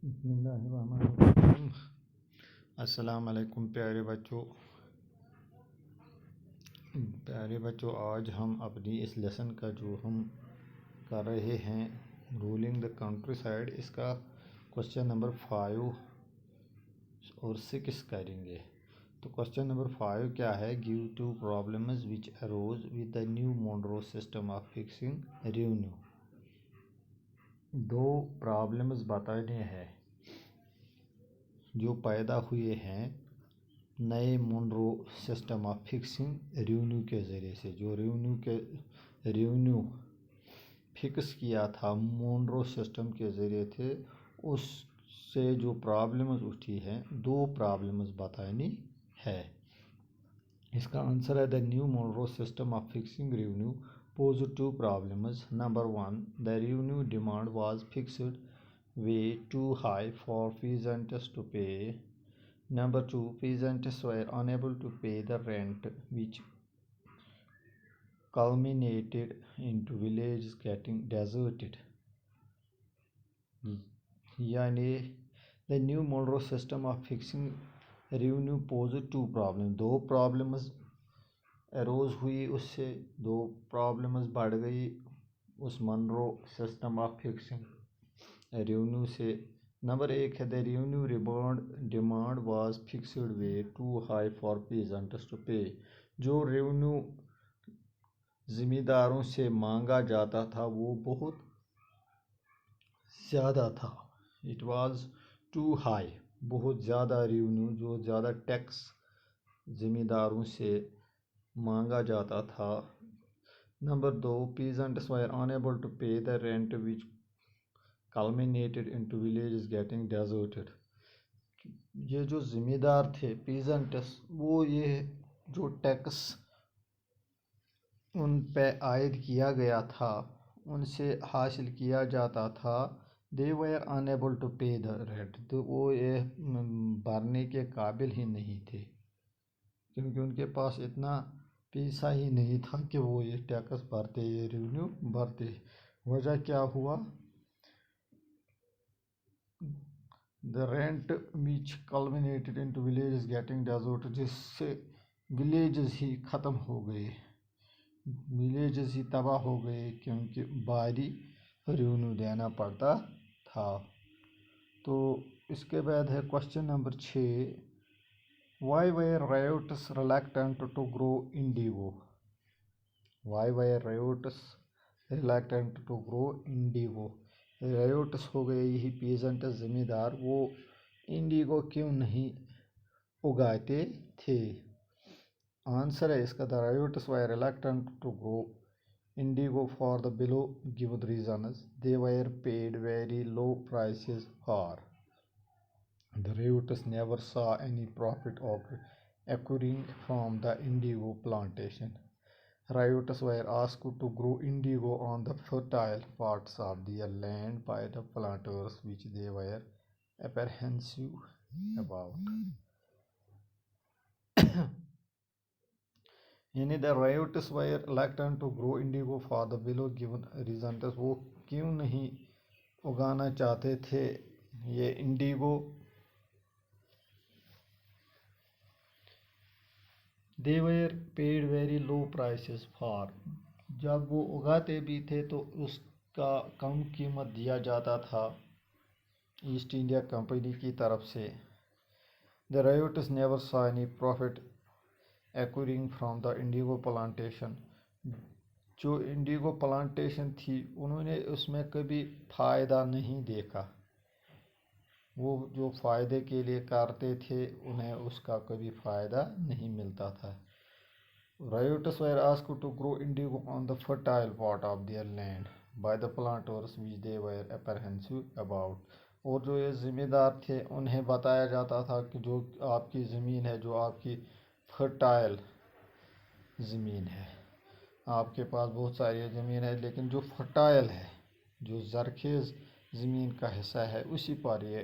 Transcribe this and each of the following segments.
بسم اللہ الرحمن الرحیم۔ السلام علیکم پیارے بچوں، آج ہم اپنی اس لیسن کا جو ہم کر رہے ہیں رولنگ دا کنٹری سائڈ، اس کا کوشچن نمبر 5 اور 6 کریں گے۔ تو کوشچن نمبر 5 کیا ہے؟ Give two problems which arose with the new Munro system of fixing revenue. دو پرابلمز بتانے ہیں جو پیدا ہوئے ہیں نئے Munro system of fixing revenue کے ذریعے سے۔ جو ریونیو فکس کیا تھا مونرو سسٹم کے ذریعے تھے، اس سے جو پرابلمز اٹھی ہیں، دو پرابلمز بتانی ہے۔ اس کا آنسر ہے: دا new Munro system of fixing revenue posed two problems. Number 1, the revenue demand was fixed way too high for peasants to pay. Number 2, peasants were unable to pay the rent, which culminated into villages getting deserted. یعنی the new Monroe system of fixing revenue posed two problems. دو problems arose ہوئی، اس سے دو problems بڑھ گئی اس Munro system of fixing revenue سے۔ نمبر 1 ہے: the revenue demand was fixed way too high for peasants to pay. جو ریونیو زمینداروں سے مانگا جاتا تھا وہ بہت زیادہ تھا۔ اٹ واز ٹو ہائی، بہت زیادہ ریونیو، جو زیادہ ٹیکس زمینداروں سے مانگا جاتا تھا۔ Number 2، peasants were unable to pay the rent, which culminated into villages getting deserted. یہ جو زمیندار تھے پیزنٹس، وہ یہ جو ٹیکس ان پہ عائد کیا گیا تھا، ان سے حاصل کیا جاتا تھا، they were unable to pay the rent، تو وہ یہ بھرنے کے قابل ہی نہیں تھے، کیونکہ ان کے پاس اتنا پیسہ ہی نہیں تھا کہ وہ یہ ٹیکس بھرتے، یہ ریونیو بھرتے۔ وجہ کیا ہوا؟ the rent which culminated into villages getting deserted، جس سے ولیجز ہی ختم ہو گئے، ولیجز ہی تباہ ہو گئے، کیونکہ بھاری ریونیو دینا پڑتا تھا۔ تو اس کے بعد ہے question number 6، why were riots reluctant to grow indigo؟ why were riots reluctant to grow indigo؟ ریوٹس ہو گئے یہی پیزنٹ زمیندار، وہ انڈیگو کیوں نہیں اگاتے تھے؟ آنسر ہے اس کا: the riots were reluctant to grow indigo for the below given reasons. They were paid very low prices for. The riots never saw any profit accruing from the indigo plantation. Riots were asked to grow indigo on the fertile parts of their land by the planters, which they were apprehensive about. یعنی the riots were reluctant to grow indigo for the below given reasons، وہ کیوں نہیں اگانا چاہتے تھے یہ Indigo? they were paid very low prices for، جب وہ اگاتے بھی تھے تو اس کا کم قیمت دیا جاتا تھا ایسٹ انڈیا کمپنی کی طرف سے۔ the riots never saw any profit accruing from the indigo plantation، جو انڈیگو پلانٹیشن تھی انہوں نے اس میں کبھی فائدہ نہیں دیکھا، وہ جو فائدے کے لیے کرتے تھے انہیں اس کا کبھی فائدہ نہیں ملتا تھا۔ riots were asked to grow indigo on the fertile part of their land by the planters, which they were apprehensive about۔ اور جو یہ زمیندار تھے انہیں بتایا جاتا تھا کہ جو آپ کی زمین ہے، جو آپ کی فرٹائل زمین ہے، آپ کے پاس بہت ساری زمین ہے لیکن جو فرٹائل ہے، جو زرخیز زمین کا حصہ ہے، اسی پر یہ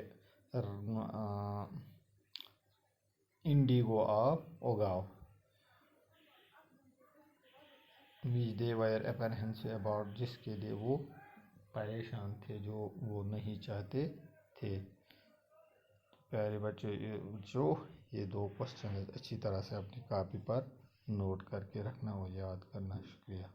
انڈیگو آپ اگاؤ۔ which they were apprehensive about، جس کے لیے وہ پریشان تھے، جو وہ نہیں چاہتے تھے۔ پیارے بچے یہ 2 کوسچن اچھی طرح سے اپنی کاپی پر نوٹ کر کے رکھنا اور یاد کرنا. شکریہ.